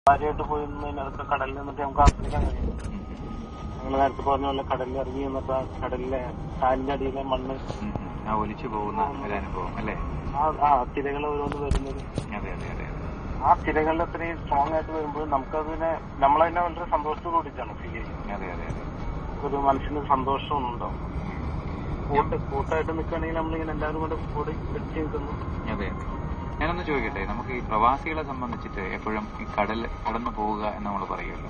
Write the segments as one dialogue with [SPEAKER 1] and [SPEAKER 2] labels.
[SPEAKER 1] ഭാര്യയായിട്ട് പോയി നിന്നതിനകത്ത് കടലിൽ നിന്നിട്ട് നമുക്ക് ആസ്വദിക്കാൻ കഴിയും. നിങ്ങൾ നേരത്തെ പറഞ്ഞ പോലെ കടലിൽ ഇറങ്ങി നിന്നപ്പോ കടലിലെ കാലിന്റെ അടിയിലെ മണ്ണ്
[SPEAKER 2] ഒലിച്ചു പോകുന്ന ഒരു അനുഭവം അല്ലേ?
[SPEAKER 1] ആ തിരകൾ ഓരോന്ന് വരുന്നത്, ആ തിരകളിൽ അത്രയും സ്ട്രോങ് ആയിട്ട് വരുമ്പോൾ നമുക്കതിനെ നമ്മളതിനെ വളരെ സന്തോഷത്തോട് കൂടിയിട്ടാണ് ഫീൽ ചെയ്യുന്നത്. ഒരു മനസ്സിന് സന്തോഷമൊന്നും ഉണ്ടാവും. കൂട്ടായിട്ട് നിൽക്കുകയാണെങ്കിൽ നമ്മളിങ്ങനെ എല്ലാവരും കൂടെ കൂടി പിടിച്ചു നിൽക്കുന്നു.
[SPEAKER 2] അതെ. ഞാനൊന്ന് ചോദിക്കട്ടെ, നമുക്ക് ഈ പ്രവാസികളെ സംബന്ധിച്ചിട്ട് എപ്പോഴും ഈ കടന്നു പോവുക എന്ന് നമ്മൾ പറയുമല്ലോ.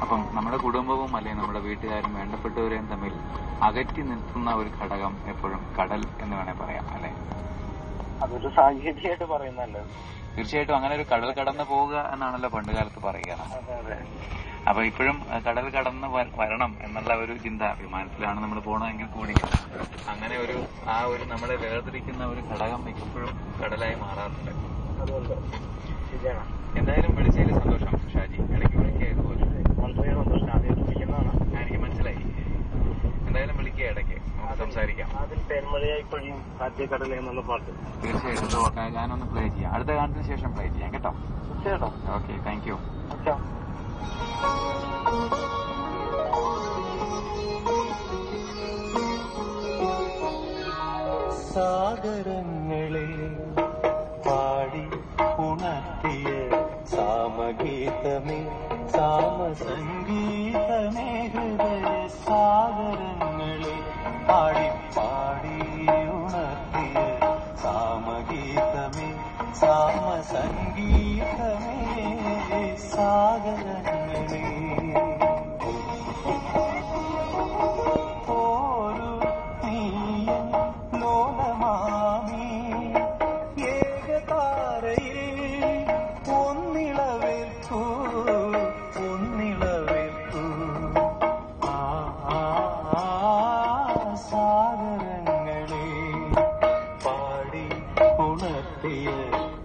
[SPEAKER 2] അപ്പം നമ്മുടെ കുടുംബവും അല്ലെങ്കിൽ നമ്മുടെ വീട്ടുകാരും വേണ്ടപ്പെട്ടവരെയും തമ്മിൽ അകറ്റി നിർത്തുന്ന ഒരു ഘടകം എപ്പോഴും കടൽ എന്ന് വേണേ പറയാം അല്ലെ?
[SPEAKER 1] അതൊരു സാങ്കേതികമായിട്ട് പറയുന്നല്ലേ.
[SPEAKER 2] തീർച്ചയായിട്ടും അങ്ങനെ ഒരു കടൽ കടന്നു പോവുക എന്നാണല്ലോ പണ്ട് കാലത്ത് പറയുക. അപ്പൊ ഇപ്പോഴും കടൽ കടന്ന് വരണം എന്നുള്ള ഒരു ചിന്ത, വിമാനത്തിലാണ് നമ്മൾ പോകണമെങ്കിൽ കൂടി അങ്ങനെ ഒരു നമ്മളെ വേർതിരിക്കുന്ന ഒരു ഘടകം ഇപ്പോഴും കടലായി മാറാറുണ്ട്. എന്തായാലും വിളിച്ചതിൽ സന്തോഷം ഷാജി. ഇടയ്ക്ക് വിളിക്കുക ഇതുപോലെ.
[SPEAKER 1] വളരെ സന്തോഷം. ആദ്യം വിളിക്കുന്നതാണ്.
[SPEAKER 2] എനിക്ക് മനസ്സിലായി. എന്തായാലും വിളിക്കുക, ഇടയ്ക്ക് നമുക്ക് സംസാരിക്കാം.
[SPEAKER 1] അതിൽ തേന്മഴയായി പൊഴിയും ആദ്യ കടൽ എന്നുള്ള പാട്ട്
[SPEAKER 2] തീർച്ചയായിട്ടും ഞാനൊന്ന് പ്ലേ ചെയ്യാം. അടുത്ത ഗാനത്തിന് ശേഷം പ്ലേ ചെയ്യാം കേട്ടോ.
[SPEAKER 1] തീർച്ചയായിട്ടും.
[SPEAKER 2] Okay, thank you.
[SPEAKER 3] സാഗരങ്ങളെ പാടി ഉണർത്തിയ സാമഗീതമേ സാമസംഗീതമേ ഹൃദയ സാഗരങ്ങളെ പാടി പാടി ഉണർത്തിയ സാമഗീതമേ സാമസംഗീതമേ സാഗരങ്ങളെ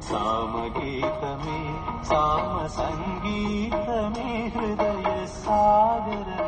[SPEAKER 3] സാമഗീതമേ സാമസംഗീതമേ ഹൃദയ സാഗര